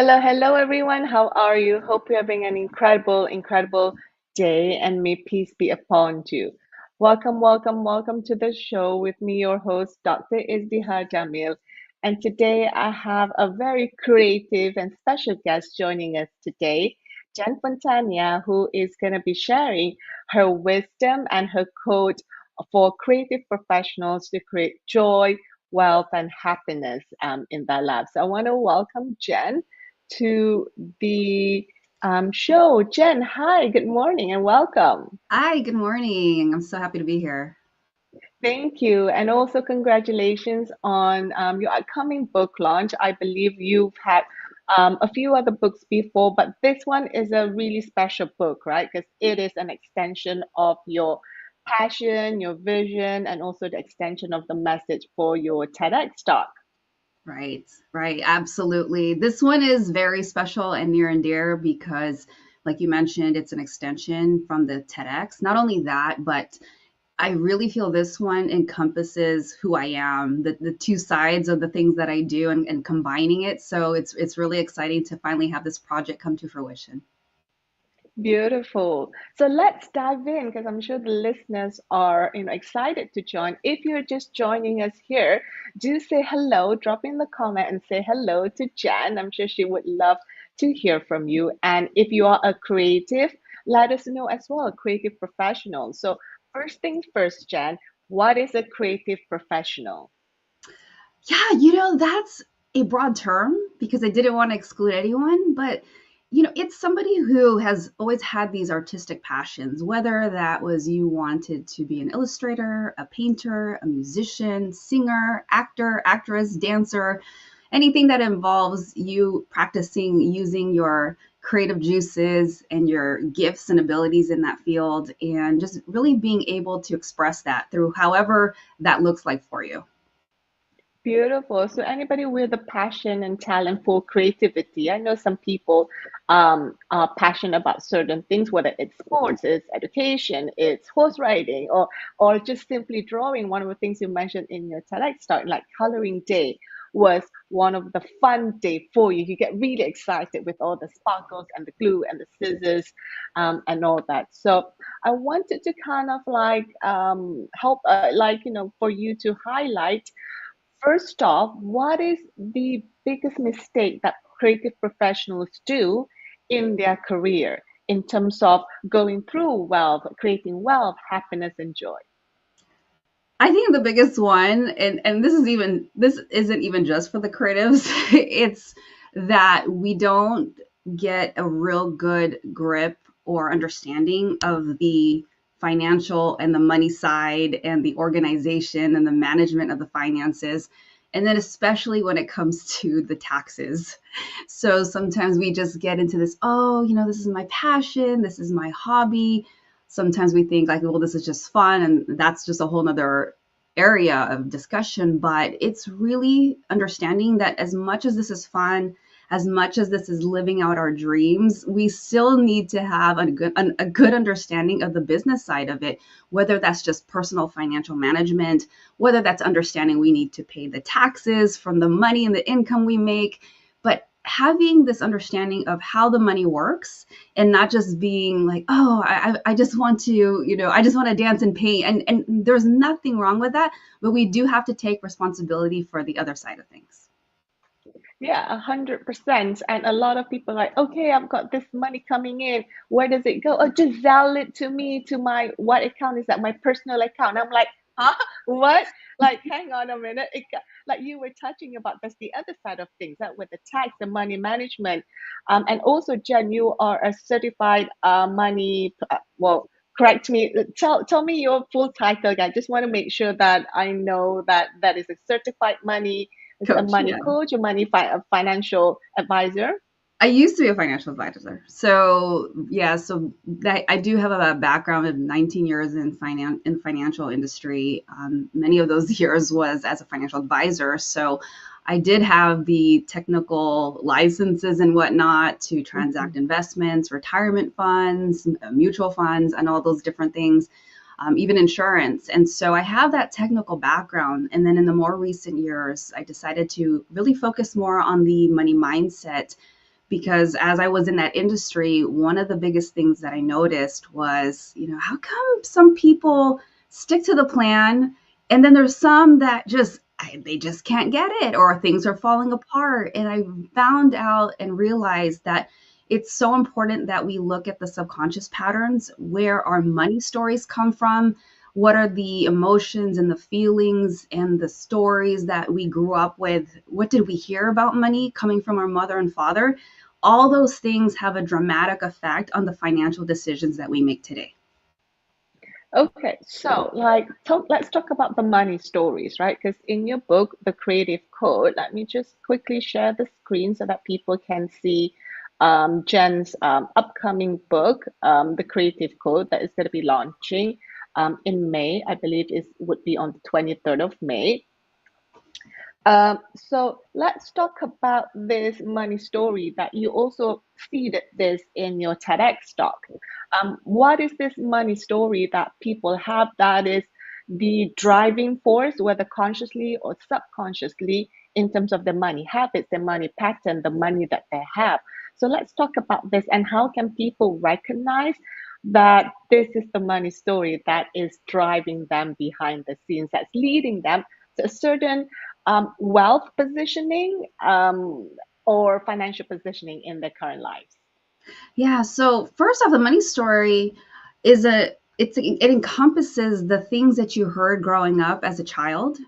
Hello, everyone. How are you? Hope you're having an incredible day, and may peace be upon you. Welcome to the show with me, your host, Dr. Izdihar Jamil. And today I have a very creative and special guest joining us today, Jen Fontanilla, who is going to be sharing her wisdom and her code for creative professionals to create joy, wealth, and happiness in their lives. So I want to welcome Jen to the show. Jen, hi, good morning, and welcome. Hi, good morning. I'm so happy to be here. Thank you. And also, congratulations on your upcoming book launch. I believe you've had a few other books before, but this one is a really special book, right? Because it is an extension of your passion, your vision, and also the extension of the message for your TEDx talk. Right, absolutely. This one is very special and near and dear because, like you mentioned, it's an extension from the TEDx. Not only that, but I really feel this one encompasses who I am, the two sides of the things that I do and combining it. So it's really exciting to finally have this project come to fruition. Beautiful. So let's dive in because I'm sure the listeners are, excited to join. If you're just joining us here, do say hello, drop in the comment and say hello to Jan. I'm sure she would love to hear from you. And if you are a creative, let us know as well, creative professional. So first things first, Jan, what is a creative professional? Yeah, that's a broad term because I didn't want to exclude anyone, but it's somebody who has always had these artistic passions, whether that was you wanted to be an illustrator, a painter, a musician, singer, actor, actress, dancer, anything that involves you practicing using your creative juices and your gifts and abilities in that field and just really being able to express that through however that looks like for you. Beautiful. So anybody with a passion and talent for creativity, I know some people are passionate about certain things, whether it's sports, it's education, it's horse riding, or just simply drawing. One of the things you mentioned in your TEDx talk, like coloring day, was one of the fun day for you. You get really excited with all the sparkles and the glue and the scissors and all that. So I wanted to kind of like help, for you to highlight. First off, what is the biggest mistake that creative professionals do in their career in terms of going through wealth, creating wealth, happiness, and joy? I think the biggest one, and this isn't even just for the creatives, it's that we don't get a real good grip or understanding of the financial and the money side and the organization and the management of the finances. And then especially when it comes to the taxes. So sometimes we just get into this, oh, this is my passion, this is my hobby. Sometimes we think like, well, this is just fun, and that's just a whole nother area of discussion. But it's really understanding that as much as this is fun, as much as this is living out our dreams, we still need to have a good understanding of the business side of it, whether that's just personal financial management, whether that's understanding we need to pay the taxes from the money and the income we make. But having this understanding of how the money works and not just being like, oh, I just want to, I just want to dance and paint. And there's nothing wrong with that, but we do have to take responsibility for the other side of things. Yeah, 100%. And a lot of people are like, okay, I've got this money coming in. Where does it go? Oh, just sell it to me to my, what account is that? My personal account. I'm like, huh? What? Like, hang on a minute. Like you were touching about, that's the other side of things, that with the tax and money management. And also, Jen, you are a certified money, well, correct me. Tell me your full title. I just want to make sure that I know that that is a certified money, is it a Coach, money yeah. coach or a financial advisor? I used to be a financial advisor. So yeah, so that I do have a background of 19 years in financial industry. Many of those years was as a financial advisor. So I did have the technical licenses and whatnot to Hmm. transact investments, retirement funds, mutual funds, and all those different things, even insurance. And so I have that technical background. And then in the more recent years, I decided to really focus more on the money mindset, because as I was in that industry, one of the biggest things that I noticed was, how come some people stick to the plan and then there's some that they just can't get it, or things are falling apart. And I found out and realized that it's so important that we look at the subconscious patterns, where our money stories come from, what are the emotions and the feelings and the stories that we grew up with, what did we hear about money coming from our mother and father. All those things have a dramatic effect on the financial decisions that we make today. Okay, so let's talk about the money stories, right? Because in your book, The Creative Code, let me just quickly share the screen so that people can see Jen's upcoming book, The Creative Code, that is going to be launching in May. I believe it would be on the 23rd of May. So let's talk about this money story that you also seeded this in your TEDx talk. What is this money story that people have that is the driving force, whether consciously or subconsciously, in terms of the money habits, the money pattern, the money that they have? So let's talk about this and how can people recognize that this is the money story that is driving them behind the scenes, that's leading them to a certain wealth positioning or financial positioning in their current lives. Yeah. So first off, the money story is it encompasses the things that you heard growing up as a child.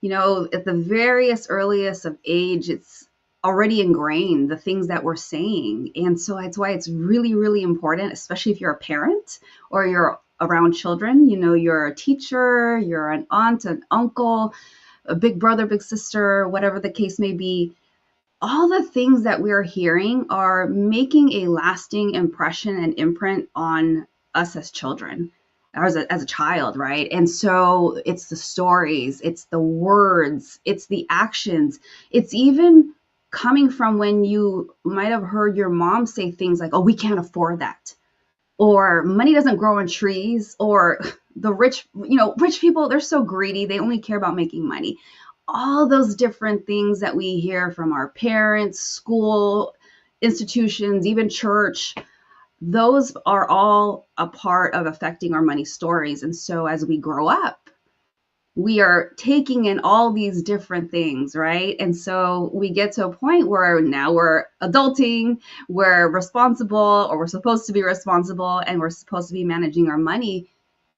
At the various earliest of age, it's already ingrained, the things that we're saying. And so that's why it's really, really important, especially if you're a parent or you're around children. You're a teacher, you're an aunt, an uncle, a big brother, big sister, whatever the case may be. All the things that we're hearing are making a lasting impression and imprint on us as children, or as a child, right? And so it's the stories, it's the words, it's the actions, it's even coming from when you might have heard your mom say things like, oh, we can't afford that, or money doesn't grow on trees, or the rich people, they're so greedy, they only care about making money. All those different things that we hear from our parents, school, institutions, even church, those are all a part of affecting our money stories. And so as we grow up, we are taking in all these different things, right? And so we get to a point where now we're adulting, we're responsible, or we're supposed to be responsible, and we're supposed to be managing our money.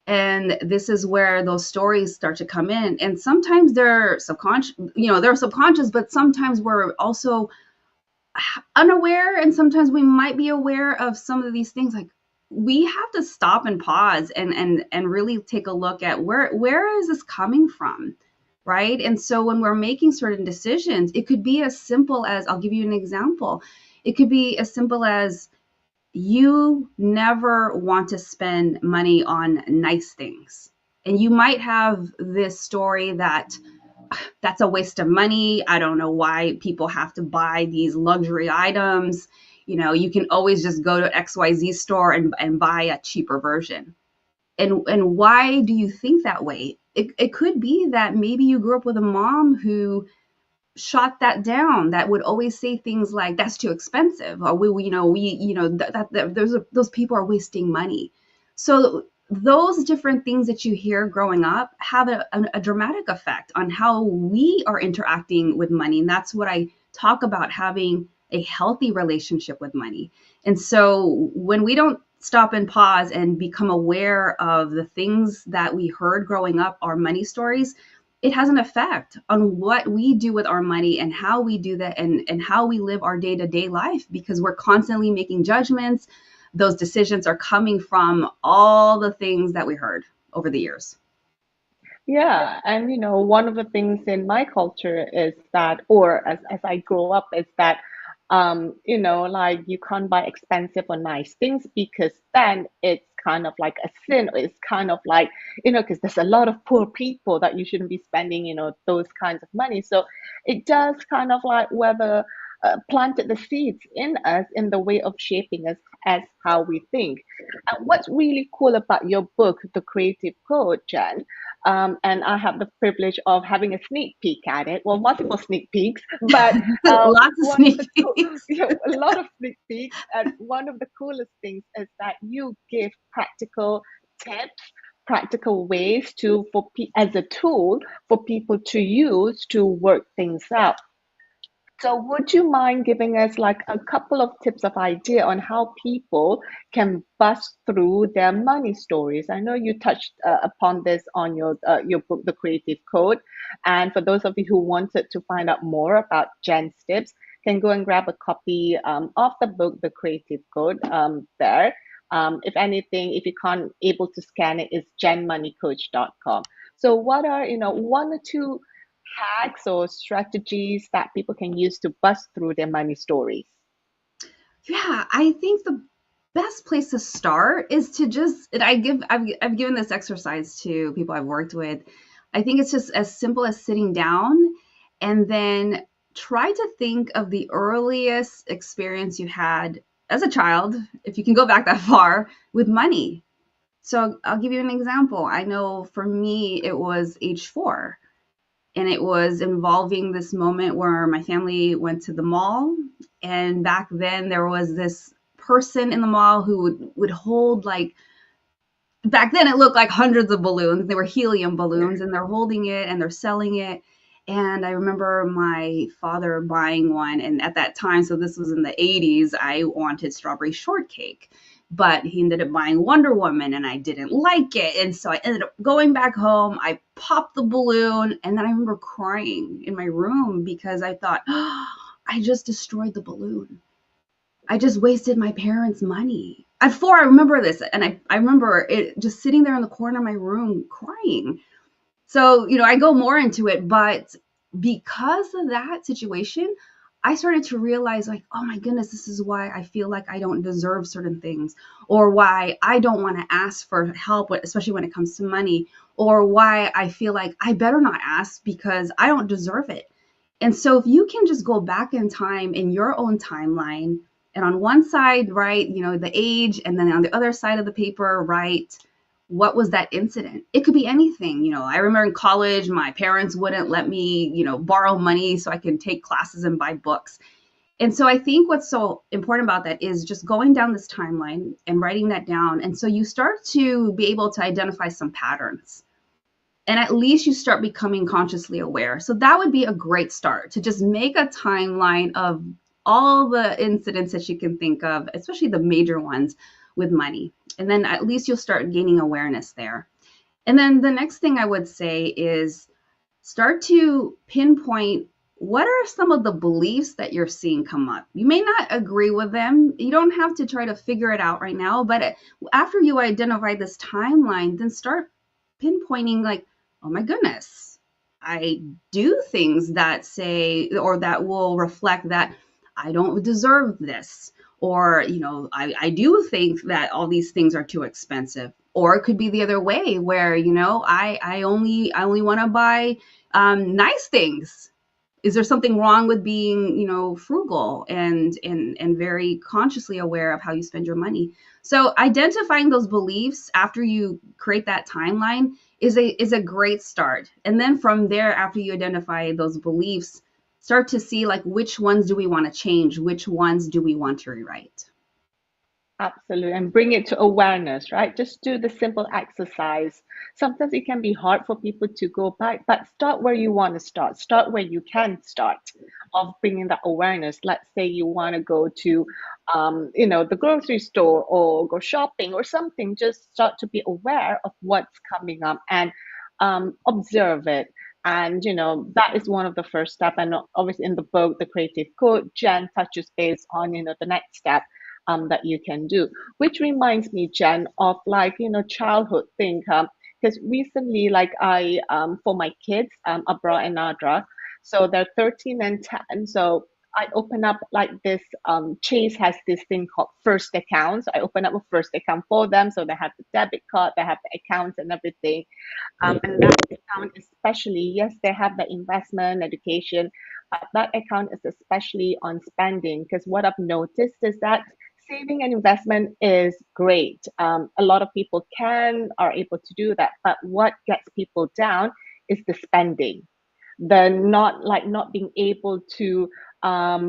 And this is where those stories start to come in. And sometimes they're subconscious, but sometimes we're also unaware, and sometimes we might be aware of some of these things. Like, we have to stop and pause and really take a look at where is this coming from, right? And so when we're making certain decisions, it could be as simple as, I'll give you an example, it could be as simple as, you never want to spend money on nice things. And you might have this story that that's a waste of money. I don't know why people have to buy these luxury items. You can always just go to XYZ store and buy a cheaper version. And why do you think that way? It could be that maybe you grew up with a mom who shot that down, that would always say things like, that's too expensive, or those people are wasting money. So those different things that you hear growing up have a dramatic effect on how we are interacting with money. And that's what I talk about having a healthy relationship with money. And so when we don't stop and pause and become aware of the things that we heard growing up, our money stories, it has an effect on what we do with our money and how we do that, and how we live our day-to-day life, because we're constantly making judgments. Those decisions are coming from all the things that we heard over the years. Yeah, and one of the things in my culture is that, or as I grow up, is that, like you can't buy expensive or nice things because then it's kind of like a sin. Or it's kind of like, because there's a lot of poor people that you shouldn't be spending, those kinds of money. So it does kind of like whether planted the seeds in us in the way of shaping us as how we think. And what's really cool about your book, The Creative Code, Jen, and I have the privilege of having a sneak peek at it. Well, multiple sneak peeks, but Lots of one of sneak the peeks. a lot of sneak peeks. And one of the coolest things is that you give practical tips, practical ways as a tool for people to use to work things out. So, would you mind giving us like a couple of tips of idea on how people can bust through their money stories? I know you touched upon this on your book, The Creative Code, and for those of you who wanted to find out more about Jen's tips, can go and grab a copy of the book, The Creative Code. There, if anything, if you can't able to scan it, it's jenmoneycoach.com. So, what are one or two hacks or strategies that people can use to bust through their money stories? Yeah, I think the best place to start is to just, and I've given this exercise to people I've worked with. I think it's just as simple as sitting down and then try to think of the earliest experience you had as a child, if you can go back that far, with money. So I'll give you an example. I know for me, it was age 4, and it was involving this moment where my family went to the mall. And back then there was this person in the mall who would hold, like, back then it looked like hundreds of balloons. They were helium balloons, and they're holding it and they're selling it. And I remember my father buying one. And at that time, so this was in the 80s, I wanted strawberry shortcake. But he ended up buying Wonder Woman, and I didn't like it. And so I ended up going back home. I popped the balloon, and then I remember crying in my room because I thought, oh, I just destroyed the balloon. I just wasted my parents' money. At 4, I remember this, and I remember it just sitting there in the corner of my room crying. So, I go more into it, but because of that situation, I started to realize, like, oh my goodness, this is why I feel like I don't deserve certain things, or why I don't want to ask for help, especially when it comes to money, or why I feel like I better not ask because I don't deserve it. And so if you can just go back in time in your own timeline, and on one side write, the age, and then on the other side of the paper write what was that incident. It could be anything. I remember in college, my parents wouldn't let me, borrow money so I can take classes and buy books. And so I think what's so important about that is just going down this timeline and writing that down. And so you start to be able to identify some patterns, and at least you start becoming consciously aware. So that would be a great start, to just make a timeline of all the incidents that you can think of, especially the major ones with money. And then at least you'll start gaining awareness there. And then the next thing I would say is start to pinpoint what are some of the beliefs that you're seeing come up. You may not agree with them. You don't have to try to figure it out right now. But after you identify this timeline, then start pinpointing, like, oh my goodness, I do things that say, or that will reflect that I don't deserve this. Or, I do think that all these things are too expensive. Or it could be the other way where, I only want to buy nice things. Is there something wrong with being, frugal and very consciously aware of how you spend your money? So identifying those beliefs after you create that timeline is a great start. And then from there, after you identify those beliefs, start to see, like, which ones do we want to change? Which ones do we want to rewrite? Absolutely. And bring it to awareness, right? Just do the simple exercise. Sometimes it can be hard for people to go back, but start where you want to start. Start where you can start of bringing that awareness. Let's say you want to go to, the grocery store or go shopping or something. Just start to be aware of what's coming up and observe it. And that is one of the first step. And obviously, in the book, the Creative Code, Jen touches base on the next step that you can do. Which reminds me, Jen, of like, childhood thing. Because recently, like for my kids, Abra and Nadra, so they're 13 and 10. So I open up like this, Chase has this thing called first account. So I open up a first account for them. So they have the debit card, they have the accounts and everything. And that account, especially, yes, they have the investment, education, but that account is especially on spending. Because what I've noticed is that saving and investment is great. A lot of people are able to do that, but what gets people down is the spending. The not being able to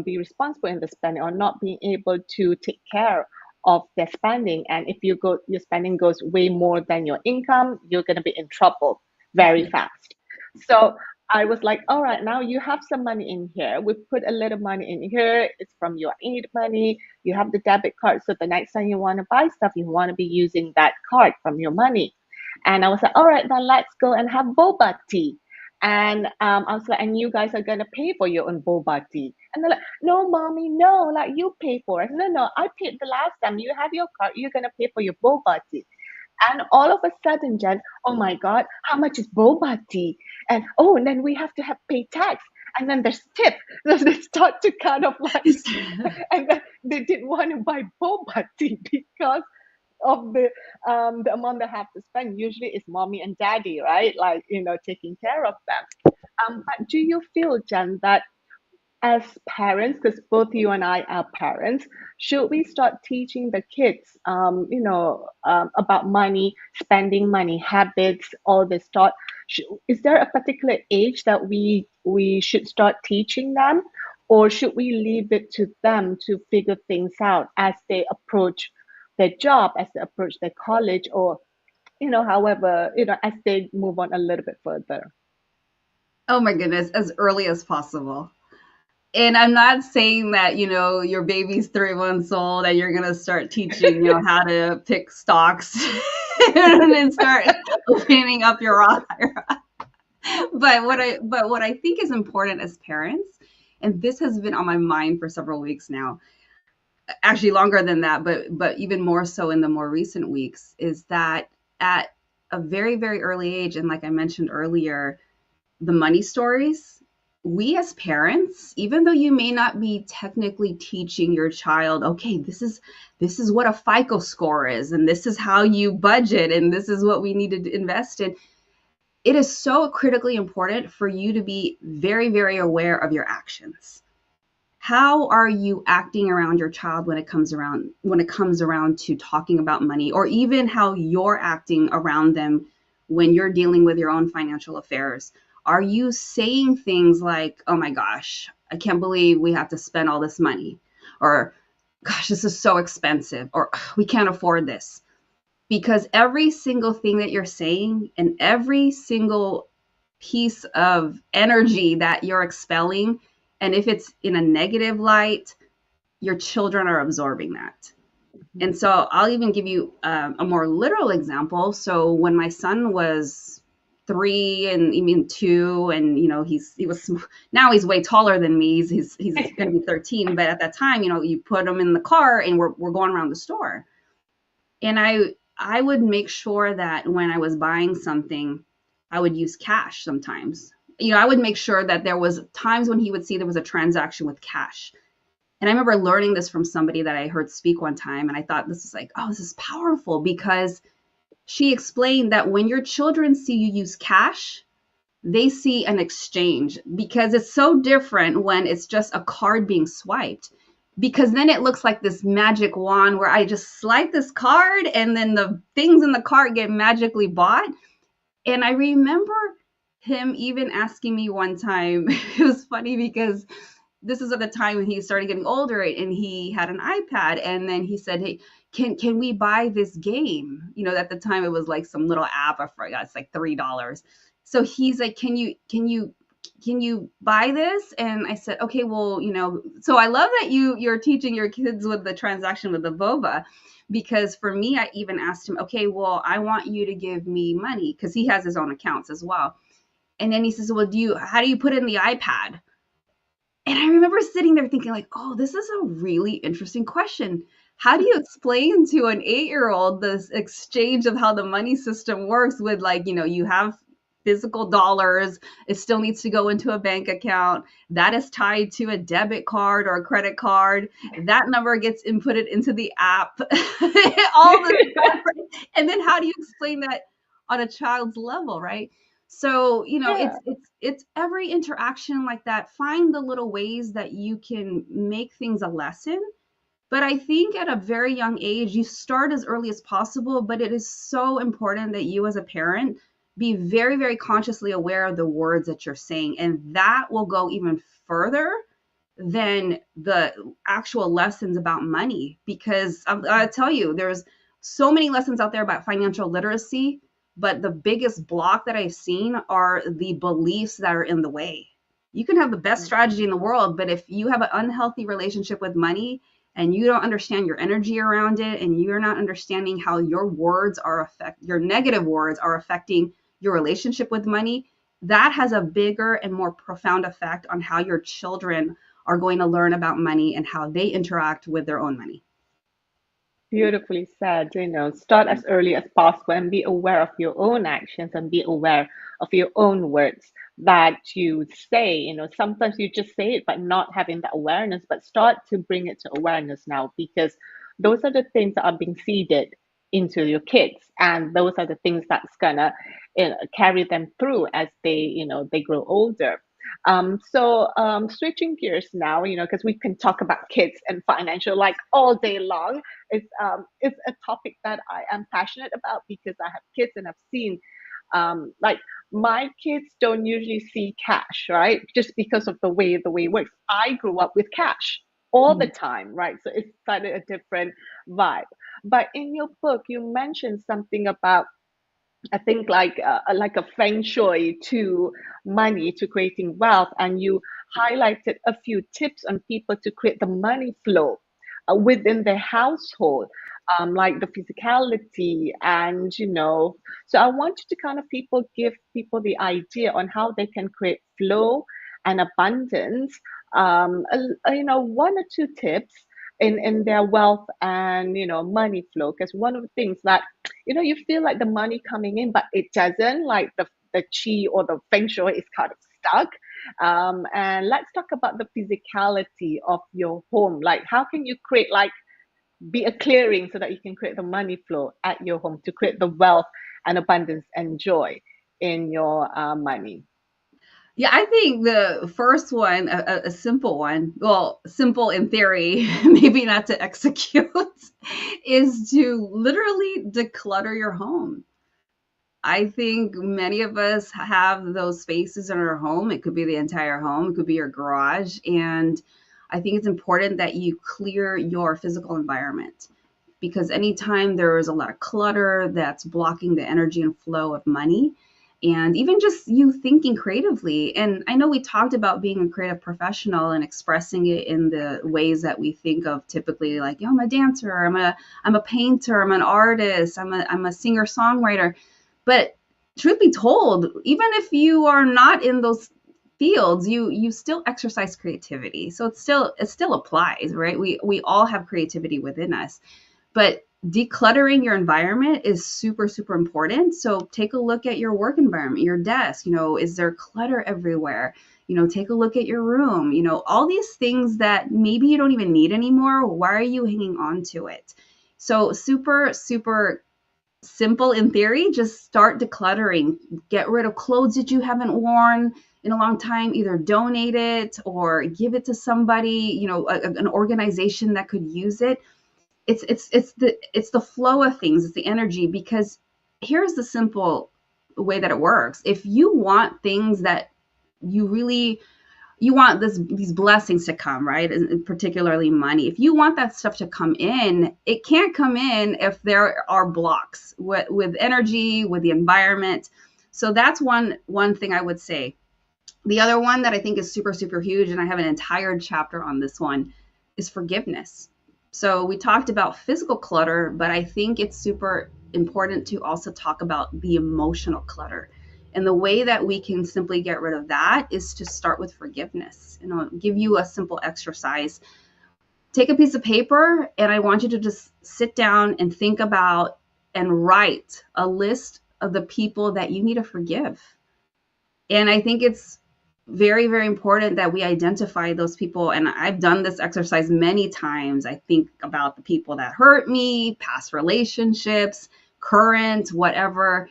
be responsible in the spending, or not being able to take care of their spending. And if your spending goes way more than your income, you're going to be in trouble very fast. So I was like, all right, now you have some money in here. We put a little money in here. It's from your aid money. You have the debit card. So the next time you want to buy stuff, you want to be using that card from your money. And I was like, all right, then let's go and have boba tea. And I was like, and you guys are gonna pay for your own boba tea. And they're like, no, mommy, no, like you pay for it. No, no, I paid the last time. You have your card, you're gonna pay for your boba tea. And all of a sudden, Jen, oh my God, how much is boba tea? And oh, and then we have to have pay tax. And then there's tip. So they start to kind of like, and then they didn't want to buy boba tea because of the amount they have to spend. Usually it's mommy and daddy, right? Like, taking care of them. But do you feel, Jen, that as parents, because both you and I are parents, should we start teaching the kids, about money, spending money habits, all this thought? Is there a particular age that we should start teaching them, or should we leave it to them to figure things out as they approach their job, as they approach their college, or however, as they move on a little bit further? Oh my goodness, as early as possible. And I'm not saying that, your baby's 3 months old and you're gonna start teaching, how to pick stocks and then start opening up your Roth IRA. But what I think is important as parents, and this has been on my mind for several weeks now, actually longer than that, but even more so in the more recent weeks, is that at a very, very early age, and like I mentioned earlier, the money stories, we as parents, even though you may not be technically teaching your child, okay, this is what a FICO score is, and this is how you budget, and this is what we need to invest in. It is so critically important for you to be very, very aware of your actions. How are you acting around your child when it comes around to talking about money, or even how you're acting around them when you're dealing with your own financial affairs? Are you saying things like, oh my gosh, I can't believe we have to spend all this money, or gosh, this is so expensive, or we can't afford this? Because every single thing that you're saying and every single piece of energy that you're expelling, and if it's in a negative light, your children are absorbing that. And so I'll even give you a more literal example. So when my son was 3 and even 2, and he was now he's way taller than me. He's going to be 13, but at that time, you put him in the car and we're going around the store, and I would make sure that when I was buying something, I would use cash sometimes. I would make sure that there was times when he would see there was a transaction with cash. And I remember learning this from somebody that I heard speak one time, and I thought this is like, oh, this is powerful, because she explained that when your children see you use cash, they see an exchange, because it's so different when it's just a card being swiped, because then it looks like this magic wand where I just swipe this card and then the things in the card get magically bought. And I remember him even asking me one time, it was funny because this is at the time when he started getting older and he had an iPad. And then he said, hey, can we buy this game? At the time it was like some little app. I forgot, it's like $3. So he's like, can you buy this? And I said, okay, well, so I love that you're teaching your kids with the transaction with the boba, because for me, I even asked him, okay, well, I want you to give me money, because he has his own accounts as well. And then he says, well, how do you put it in the iPad? And I remember sitting there thinking, like, oh, this is a really interesting question. How do you explain to an 8-year-old this exchange of how the money system works with, like, you have physical dollars, it still needs to go into a bank account that is tied to a debit card or a credit card. That number gets inputted into the app. All the stuff. And then how do you explain that on a child's level, right? So, Yeah. it's every interaction like that. Find the little ways that you can make things a lesson. But I think at a very young age, you start as early as possible, but it is so important that you as a parent be very, very consciously aware of the words that you're saying. And that will go even further than the actual lessons about money. Because I tell you, there's so many lessons out there about financial literacy, but the biggest block that I've seen are the beliefs that are in the way. You can have the best strategy in the world, but if you have an unhealthy relationship with money and you don't understand your energy around it, and you're not understanding how your negative words are affecting your relationship with money, that has a bigger and more profound effect on how your children are going to learn about money and how they interact with their own money. Beautifully said. Start as early as possible and be aware of your own actions and be aware of your own words that you say. Sometimes you just say it, but not having that awareness, but start to bring it to awareness now, because those are the things that are being seeded into your kids. And those are the things that's gonna carry them through as they grow older. Switching gears now, because we can talk about kids and financial like all day long. It's a topic that I am passionate about because I have kids and I've seen like my kids don't usually see cash, right? Just because of the way it works. I grew up with cash all the time, right? So it's kind of a different vibe. But in your book, you mentioned something about I think like a feng shui to money, to creating wealth, and you highlighted a few tips on people to create the money flow within their household, like the physicality, and So I wanted to kind of give people the idea on how they can create flow and abundance. One or two tips in their wealth and money flow, because one of the things that you feel like the money coming in, but it doesn't, like the chi or the feng shui is kind of stuck. And let's talk about the physicality of your home. Like, how can you create, like, be a clearing so that you can create the money flow at your home to create the wealth and abundance and joy in your money? Yeah, I think the first one, a simple one, well, simple in theory, maybe not to execute, is to literally declutter your home. I think many of us have those spaces in our home. It could be the entire home, it could be your garage. And I think it's important that you clear your physical environment, because anytime there is a lot of clutter that's blocking the energy and flow of money, and even just you thinking creatively. And I know we talked about being a creative professional and expressing it in the ways that we think of typically, like, I'm a dancer, I'm a painter, I'm an artist, I'm a singer songwriter. But truth be told, even if you are not in those fields, you still exercise creativity. So it still applies, right? We all have creativity within us. But decluttering your environment is super, super important. So take a look at your work environment, your desk. Is there clutter everywhere? Take a look at your room. All these things that maybe you don't even need anymore. Why are you hanging on to it? So super, super simple in theory. Just start decluttering. Get rid of clothes that you haven't worn in a long time. Either donate it or give it to somebody, an organization that could use it. It's the flow of things. It's the energy. Because here's the simple way that it works. If you want things that you really you want these blessings to come, right? And particularly money. If you want that stuff to come in, it can't come in if there are blocks with energy, with the environment. So that's one thing I would say. The other one that I think is super, super huge, and I have an entire chapter on this one, is forgiveness. So we talked about physical clutter, but I think it's super important to also talk about the emotional clutter. And the way that we can simply get rid of that is to start with forgiveness. And I'll give you a simple exercise. Take a piece of paper, and I want you to just sit down and think about and write a list of the people that you need to forgive. And I think it's very, very important that we identify those people. And I've done this exercise many times. I think about the people that hurt me, past relationships, current, whatever.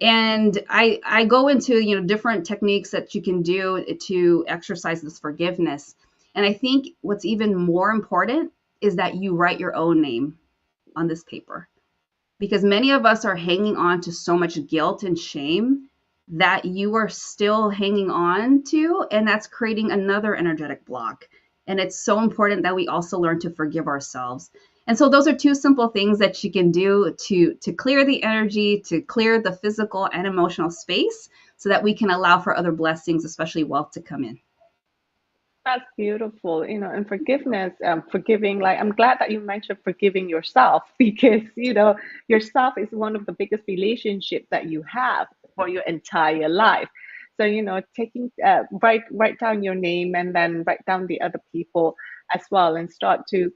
And I go into, different techniques that you can do to exercise this forgiveness. And I think what's even more important is that you write your own name on this paper, because many of us are hanging on to so much guilt and shame that you are still hanging on to, and that's creating another energetic block. And it's so important that we also learn to forgive ourselves. And so those are two simple things that you can do to clear the energy, to clear the physical and emotional space, so that we can allow for other blessings, especially wealth, to come in. That's beautiful, and forgiveness, forgiving, like, I'm glad that you mentioned forgiving yourself because, yourself is one of the biggest relationships that you have for your entire life. So, taking, write down your name and then write down the other people as well and start to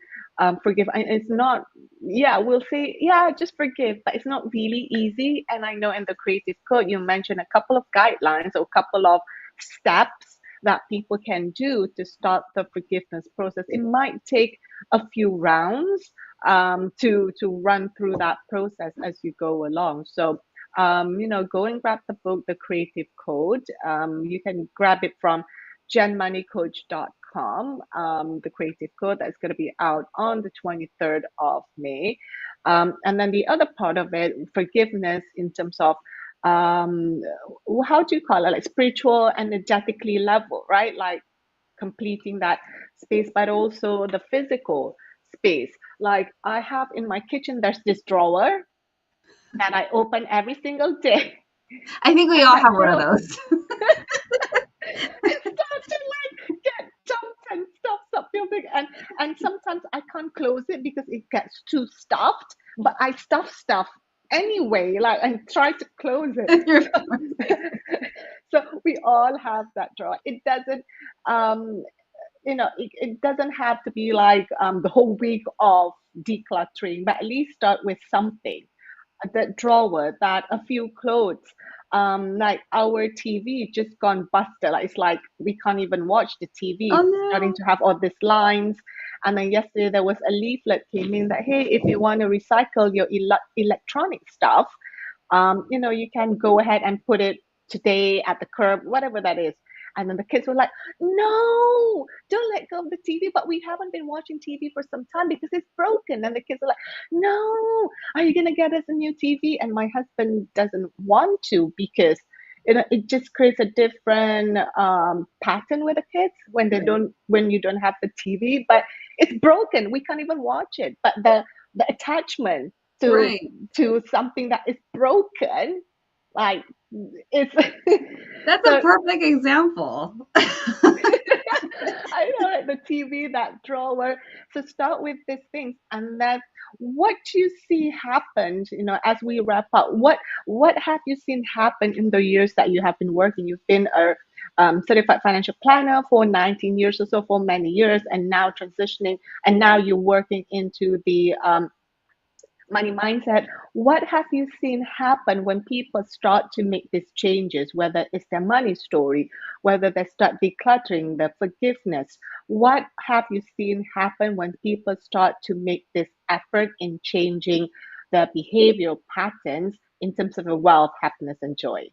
forgive. And it's not, yeah, we'll say, yeah, just forgive, but it's not really easy. And I know in the creative code, you mentioned a couple of guidelines or a couple of steps that people can do to start the forgiveness process. It might take a few rounds to run through that process as you go along. So, go and grab the book, The Creative Code. You can grab it from jenmoneycoach.com, The Creative Code, that's going to be out on the 23rd of May. And then the other part of it, forgiveness in terms of um how do you call it, like spiritual energetically level, right? Like completing that space, but also the physical space. Like I have in my kitchen, there's this drawer that I open every single day. I think we And all that have one of drawer, those. it starts to like get dumped and stop building, and sometimes I can't close it because it gets too stuffed, but I stuff anyway, like, and try to close it. So we all have that drawer. It doesn't, um, it doesn't have to be like the whole week of decluttering, but at least start with something. That drawer, that a few clothes, like our TV just gone busted. Like it's like we can't even watch the TV. Oh It's starting no. to have all these lines. And then yesterday there was a leaflet came in that, hey, if you want to recycle your electronic stuff, you can go ahead and put it today at the curb, whatever that is. And then the kids were like, no, don't let go of the TV. But we haven't been watching TV for some time because it's broken. And the kids are like, no, are you going to get us a new TV? And my husband doesn't want to because it just creates a different pattern with the kids when when you don't have the TV. But it's broken. We can't even watch it. But the attachment to Right. something that is broken, like it's That's a so perfect example. I know, like the TV, that drawer. So start with these things, and then what you see happened. As we wrap up, what have you seen happen in the years that you have been working? You've been a certified financial planner for 19 years or so, for many years, and now transitioning, and now you're working into the money mindset. What have you seen happen when people start to make these changes, whether it's their money story, whether they start decluttering, the forgiveness? What have you seen happen when people start to make this effort in changing their behavioral patterns in terms of wealth, happiness, and joy?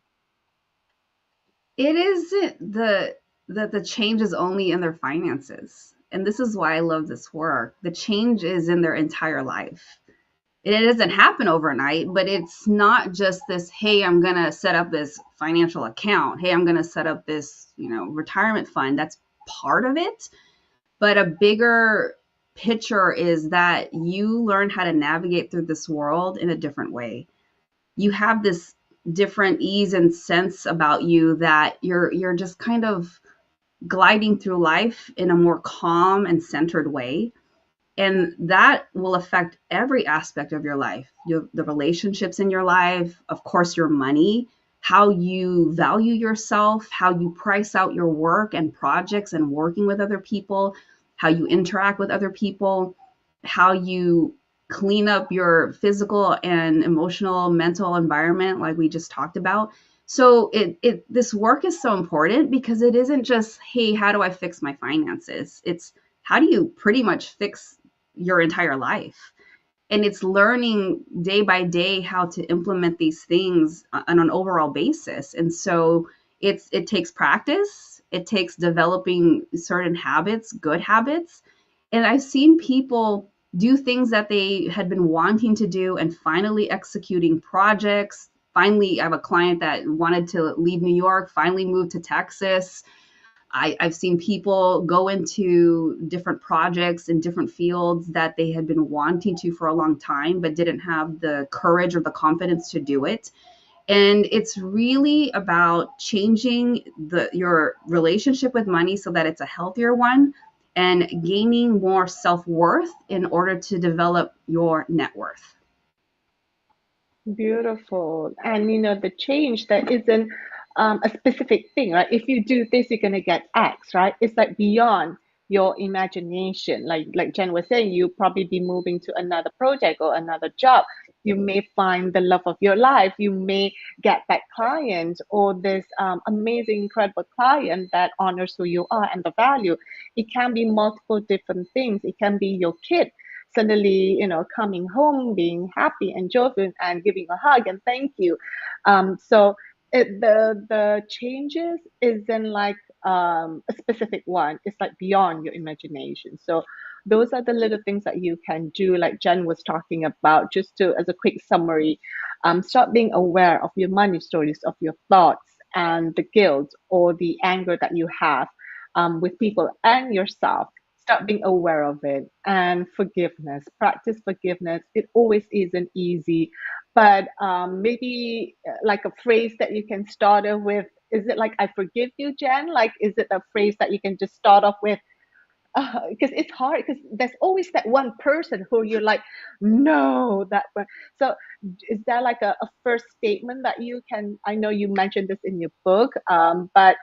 It isn't the change is only in their finances. And this is why I love this work. The change is in their entire life. It doesn't happen overnight, but it's not just this, hey, I'm going to set up this financial account. Hey, I'm going to set up this, retirement fund. That's part of it. But a bigger picture is that you learn how to navigate through this world in a different way. You have this different ease and sense about you that you're just kind of gliding through life in a more calm and centered way. And that will affect every aspect of your life, the relationships in your life, of course, your money, how you value yourself, how you price out your work and projects and working with other people, how you interact with other people, how you clean up your physical and emotional mental environment like we just talked about. So this work is so important because it isn't just, hey, how do I fix my finances? It's how do you pretty much fix your entire life? And it's learning day by day how to implement these things on an overall basis. And so it takes practice, it takes developing certain habits, good habits. And I've seen people do things that they had been wanting to do and finally executing projects. Finally, I have a client that wanted to leave New York, finally moved to Texas. I've seen people go into different projects in different fields that they had been wanting to for a long time, but didn't have the courage or the confidence to do it. And it's really about changing your relationship with money so that it's a healthier one and gaining more self-worth in order to develop your net worth. Beautiful. And the change that isn't a specific thing, right? If you do this, you're gonna get X, right? It's like beyond your imagination. Like Jen was saying, you probably be moving to another project or another job. You may find the love of your life. You may get that client or this amazing, incredible client that honors who you are and the value. It can be multiple different things. It can be your kid suddenly, coming home, being happy and joyful and giving a hug and thank you. So the changes isn't like a specific one. It's like beyond your imagination. So those are the little things that you can do, like Jen was talking about. Just to, as a quick summary, start being aware of your money stories, of your thoughts and the guilt or the anger that you have with people and yourself. Start being aware of it, and forgiveness. Practice forgiveness. It always isn't easy, but maybe like a phrase that you can start off with. Is it like "I forgive you, Jen"? Like, is it a phrase that you can just start off with? Because it's hard. Because there's always that one person who you're like, no, that one. So, is there like a first statement that you can? I know you mentioned this in your book, but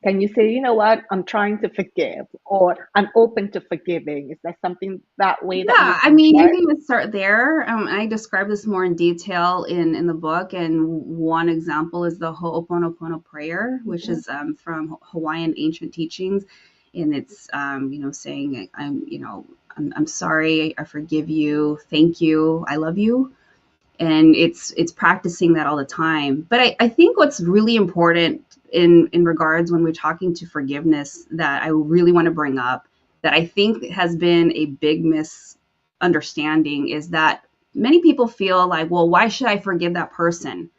can you say, you know what, I'm trying to forgive, or I'm open to forgiving? Is there something that way that you Yeah, I can mean, you share? can even start there. I describe this more in detail in the book, and one example is the Ho'oponopono prayer, which Mhm. is from Hawaiian ancient teachings, and it's saying I'm sorry, I forgive you, thank you, I love you, and it's practicing that all the time. But I think what's really important in regards when we're talking to forgiveness that I really want to bring up that I think has been a big misunderstanding is that many people feel like, well, why should I forgive that person?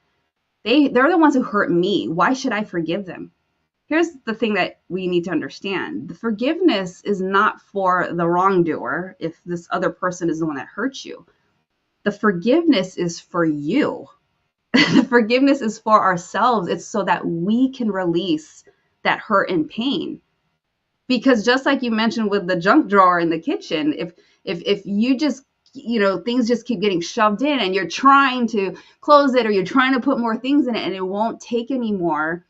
They're the ones who hurt me. Why should I forgive them? Here's the thing that we need to understand. The forgiveness is not for the wrongdoer if this other person is the one that hurt you. The forgiveness is for you. The forgiveness is for ourselves. It's so that we can release that hurt and pain. Because just like you mentioned with the junk drawer in the kitchen, if you just things just keep getting shoved in and you're trying to close it or you're trying to put more things in it and it won't take anymore,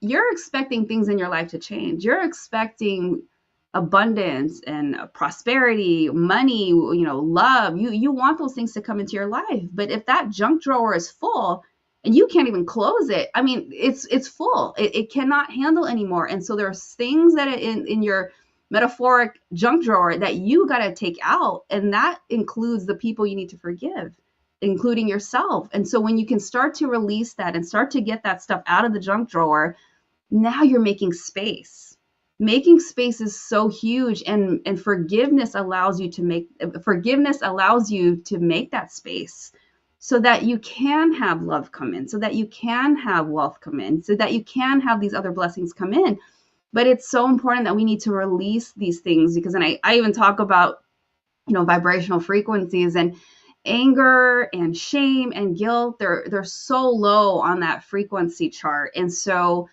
you're expecting things in your life to change. You're expecting abundance and prosperity, money, love. You want those things to come into your life. But if that junk drawer is full and you can't even close it, I mean, it's full. It cannot handle anymore. And so there's things that are in your metaphoric junk drawer that you got to take out, and that includes the people you need to forgive, including yourself. And so when you can start to release that and start to get that stuff out of the junk drawer, now you're making space. Making space is so huge, and forgiveness allows you to make that space so that you can have love come in, so that you can have wealth come in, so that you can have these other blessings come in. But it's so important that we need to release these things because, and I even talk about, vibrational frequencies and anger and shame and guilt. They're so low on that frequency chart. And so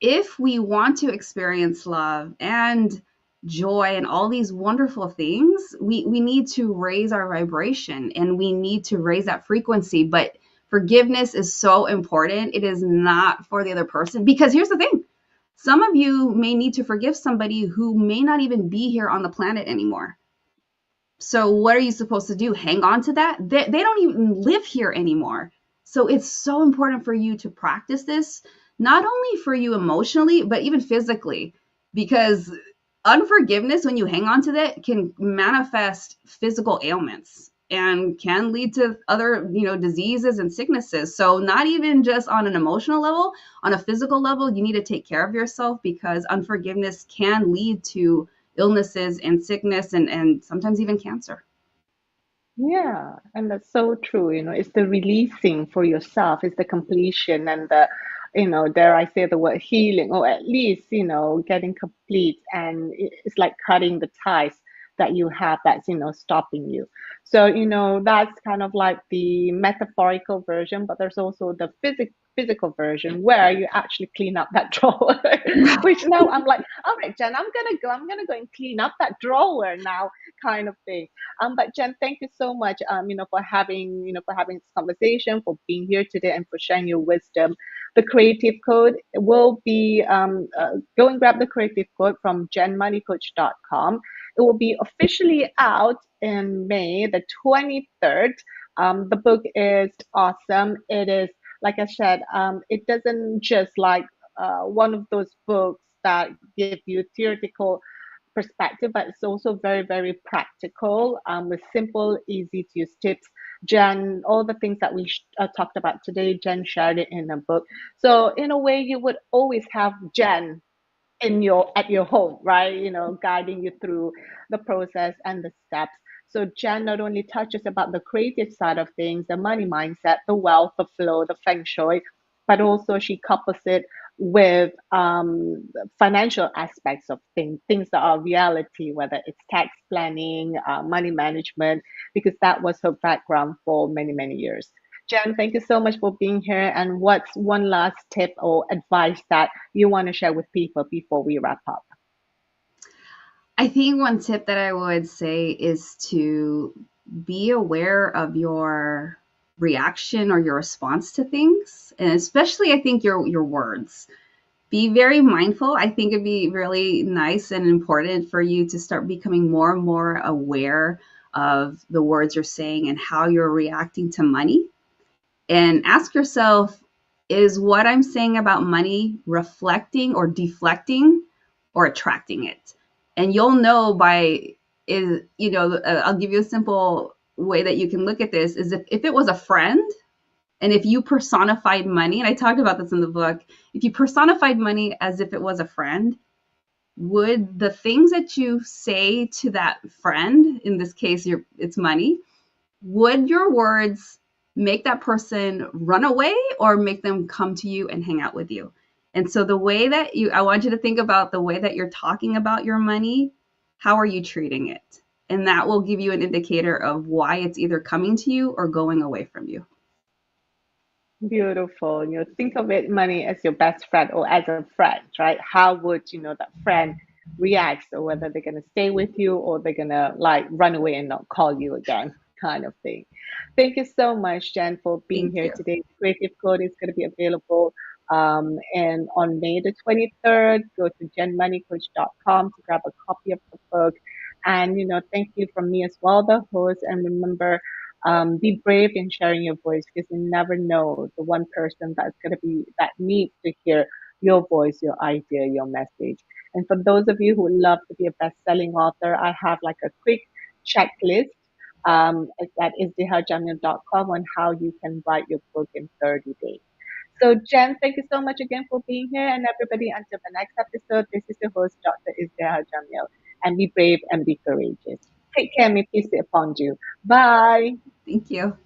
if we want to experience love and joy and all these wonderful things, we need to raise our vibration and we need to raise that frequency. But forgiveness is so important. It is not for the other person because here's the thing. Some of you may need to forgive somebody who may not even be here on the planet anymore. So what are you supposed to do? Hang on to that? They don't even live here anymore. So it's so important for you to practice this, not only for you emotionally, but even physically, because unforgiveness, when you hang on to that, can manifest physical ailments and can lead to other, diseases and sicknesses. So not even just on an emotional level, on a physical level, you need to take care of yourself because unforgiveness can lead to illnesses and sickness and sometimes even cancer. Yeah, and that's so true. It's the releasing for yourself, it's the completion and dare I say the word healing, or at least, getting complete. And it's like cutting the ties that you have that's, stopping you. So, that's kind of like the metaphorical version, but there's also the physical version where you actually clean up that drawer, which now I'm like, all right, Jen, I'm gonna go and clean up that drawer now, kind of thing. But Jen, thank you so much, for having this conversation, for being here today, and for sharing your wisdom. The creative code will be, go and grab the creative code from jenmoneycoach.com. It will be officially out in May the 23rd. The book is awesome. It is, like I said, it doesn't just like one of those books that give you theoretical perspective, but it's also very, very practical, with simple, easy to use tips. Jen, all the things that we talked about today, Jen shared it in a book. So in a way, you would always have Jen at your home, right? Guiding you through the process and the steps. So Jen not only touches about the creative side of things, the money mindset, the wealth, the flow, the feng shui, but also she couples it with financial aspects of things that are reality, whether it's tax planning, money management, because that was her background for many, many years. Jen, thank you so much for being here. And what's one last tip or advice that you want to share with people before we wrap up? I think one tip that I would say is to be aware of your reaction or your response to things, and especially I think your words. Be very mindful. I think it'd be really nice and important for you to start becoming more and more aware of the words you're saying and how you're reacting to money. And ask yourself, is what I'm saying about money reflecting or deflecting or attracting it? And you'll know by I'll give you a simple way that you can look at this is if it was a friend and if you personified money, and I talked about this in the book, if you personified money as if it was a friend, would the things that you say to that friend, in this case, it's money, would your words make that person run away or make them come to you and hang out with you? And so the way that I want you to think about the way that you're talking about your money, how are you treating it? And that will give you an indicator of why it's either coming to you or going away from you. Beautiful. Think of it, money, as your best friend or as a friend, right? How would that friend react, or whether they're gonna stay with you or they're gonna like run away and not call you again, kind of thing. Thank you so much, Jen, for being Thank here you. today. The creative code is gonna be available, and on May the 23rd. Go to jenmoneycoach.com to grab a copy of the book. And thank you from me as well, the host. And remember, be brave in sharing your voice, because you never know the one person that needs to hear your voice, your idea, your message. And for those of you who would love to be a best-selling author, I have like a quick checklist. It's at izdiharjamil.com on how you can write your book in 30 days. So, Jen, thank you so much again for being here. And everybody, until the next episode, this is your host, Dr. Izdihar Jamil. And be brave and be courageous. Take care. May peace be upon you. Bye. Thank you.